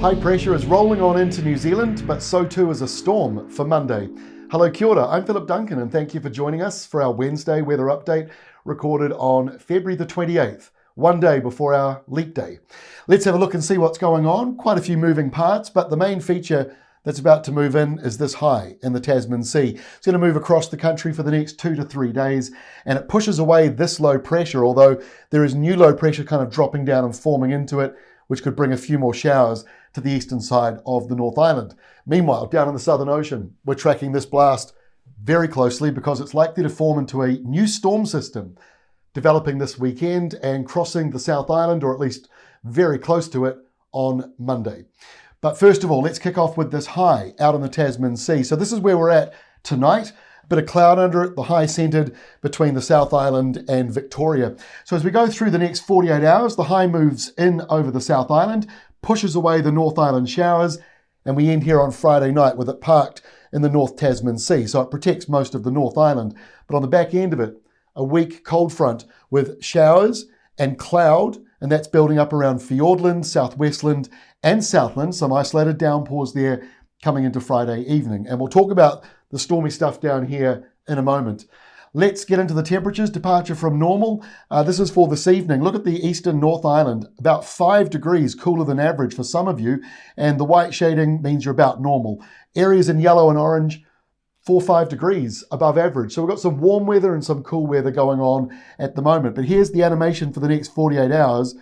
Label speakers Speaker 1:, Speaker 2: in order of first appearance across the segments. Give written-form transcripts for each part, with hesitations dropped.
Speaker 1: High pressure is rolling on into New Zealand, but so too is a storm for Monday. Hello, kia ora. I'm Philip Duncan, and thank you for joining us for our Wednesday weather update, recorded on February the 28th, one day before our leap day. Let's have a look and see what's going on. Quite a few moving parts, but the main feature that's about to move in is this high in the Tasman Sea. It's going to move across the country for the next 2 to 3 days, and it pushes away this low pressure, although there is new low pressure kind of dropping down and forming into it, which could bring a few more showers to the eastern side of the North Island. Meanwhile, down in the Southern Ocean, we're tracking this blast very closely because it's likely to form into a new storm system developing this weekend and crossing the South Island, or at least very close to it, on Monday. But first of all, let's kick off with this high out on the Tasman Sea. So this is where we're at tonight. A bit of cloud under it, the high centred between the South Island and Victoria. So as we go through the next 48 hours, the high moves in over the South Island, pushes away the North Island showers, and we end here on Friday night with it parked in the North Tasman Sea. So it protects most of the North Island. But on the back end of it, a weak cold front with showers and cloud, and that's building up around Fiordland, Southwestland and Southland. Some isolated downpours there coming into Friday evening. And we'll talk about the stormy stuff down here in a moment. Let's get into the temperatures. Departure from normal. This is for this evening. Look at the eastern North Island, about 5 degrees cooler than average for some of you, and the white shading means you're about normal. Areas in yellow and orange, 4 or 5 degrees above average. So we've got some warm weather and some cool weather going on at the moment. But here's the animation for the next 48 hours,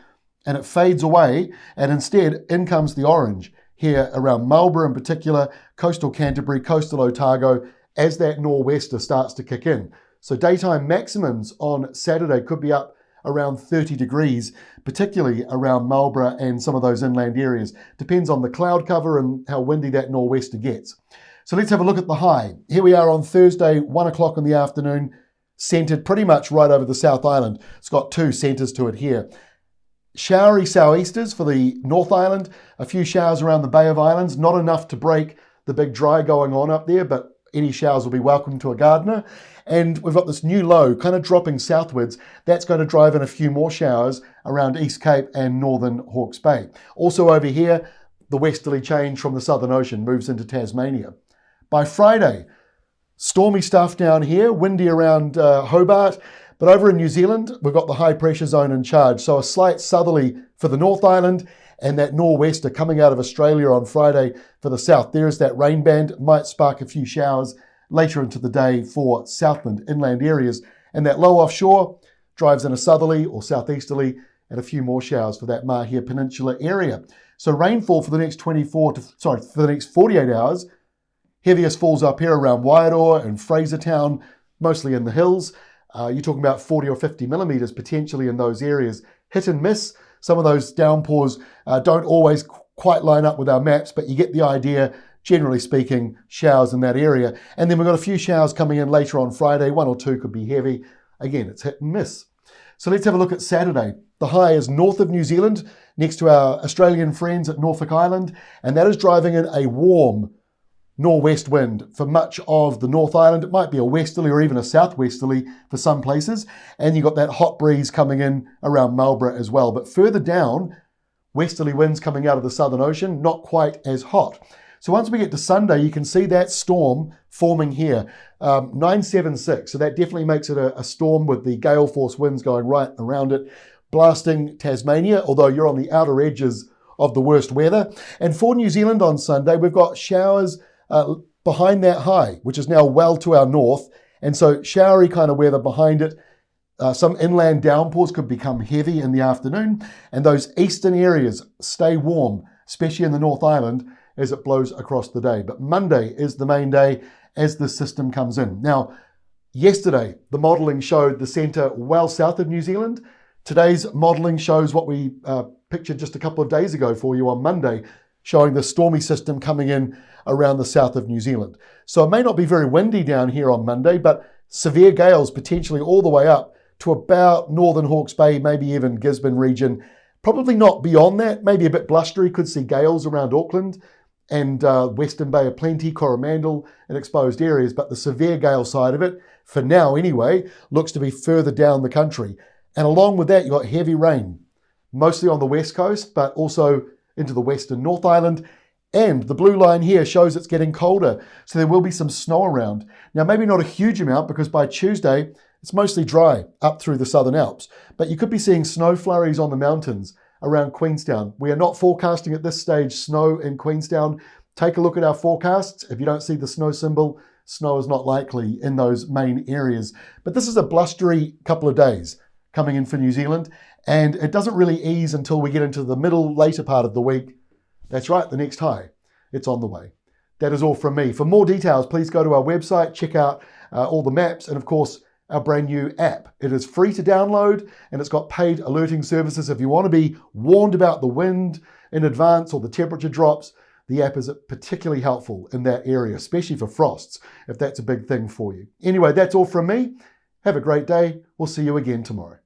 Speaker 1: and it fades away, and instead in comes the orange here around Marlborough in particular, coastal Canterbury, coastal Otago, as that nor'wester starts to kick in. So daytime maximums on Saturday could be up around 30 degrees, particularly around Marlborough and some of those inland areas. Depends on the cloud cover and how windy that nor'wester gets. So let's have a look at the high. Here we are on Thursday, 1 o'clock in the afternoon, centred pretty much right over the South Island. It's got 2 centres to it here. Showery sou'easters for the North Island, a few showers around the Bay of Islands, not enough to break the big dry going on up there, but any showers will be welcome to a gardener. And we've got this new low kind of dropping southwards. That's going to drive in a few more showers around East Cape and northern Hawke's Bay. Also over here, the westerly change from the Southern Ocean moves into Tasmania. By Friday, stormy stuff down here, windy around Hobart. But over in New Zealand, we've got the high pressure zone in charge. So a slight southerly for the North Island and that nor'wester coming out of Australia on Friday for the south. There's that rain band, might spark a few showers later into the day for Southland inland areas. And that low offshore drives in a southerly or southeasterly and a few more showers for that Mahia Peninsula area. So rainfall for the next 48 hours. Heaviest falls up here around Wairoa and Frasertown, mostly in the hills. You're talking about 40 or 50 millimetres potentially in those areas. Hit and miss. Some of those downpours don't always quite line up with our maps, but you get the idea. Generally speaking, showers in that area. And then we've got a few showers coming in later on Friday. 1 or 2 could be heavy. Again, it's hit and miss. So let's have a look at Saturday. The high is north of New Zealand, next to our Australian friends at Norfolk Island, and that is driving in a warm nor'west wind for much of the North Island. It might be a westerly or even a southwesterly for some places. And you've got that hot breeze coming in around Marlborough as well. But further down, westerly winds coming out of the Southern Ocean, not quite as hot. So once we get to Sunday, you can see that storm forming here, 976. So that definitely makes it a storm with the gale force winds going right around it, blasting Tasmania, although you're on the outer edges of the worst weather. And for New Zealand on Sunday, we've got showers behind that high, which is now well to our north. And so showery kind of weather behind it. Some inland downpours could become heavy in the afternoon. And those eastern areas stay warm, especially in the North Island, as it blows across the day. But Monday is the main day as the system comes in. Now, yesterday, the modelling showed the centre well south of New Zealand. Today's modelling shows what we pictured just a couple of days ago for you on Monday, showing the stormy system coming in around the south of New Zealand. So it may not be very windy down here on Monday, but severe gales potentially all the way up to about northern Hawke's Bay, maybe even Gisborne region. Probably not beyond that, maybe a bit blustery, could see gales around Auckland and Western Bay of Plenty, Coromandel and exposed areas, but the severe gale side of it, for now anyway, looks to be further down the country. And along with that, you've got heavy rain, mostly on the west coast, but also into the western North Island. And the blue line here shows it's getting colder, so there will be some snow around. Now, maybe not a huge amount because by Tuesday, it's mostly dry up through the Southern Alps, but you could be seeing snow flurries on the mountains around Queenstown. We are not forecasting at this stage snow in Queenstown. Take a look at our forecasts. If you don't see the snow symbol, snow is not likely in those main areas. But this is a blustery couple of days coming in for New Zealand, and it doesn't really ease until we get into the later part of the week. That's right, the next high. It's on the way. That is all from me. For more details, please go to our website, check out all the maps, and of course, our brand new app. It is free to download, and it's got paid alerting services. If you want to be warned about the wind in advance or the temperature drops, the app is particularly helpful in that area, especially for frosts, if that's a big thing for you. Anyway, that's all from me. Have a great day. We'll see you again tomorrow.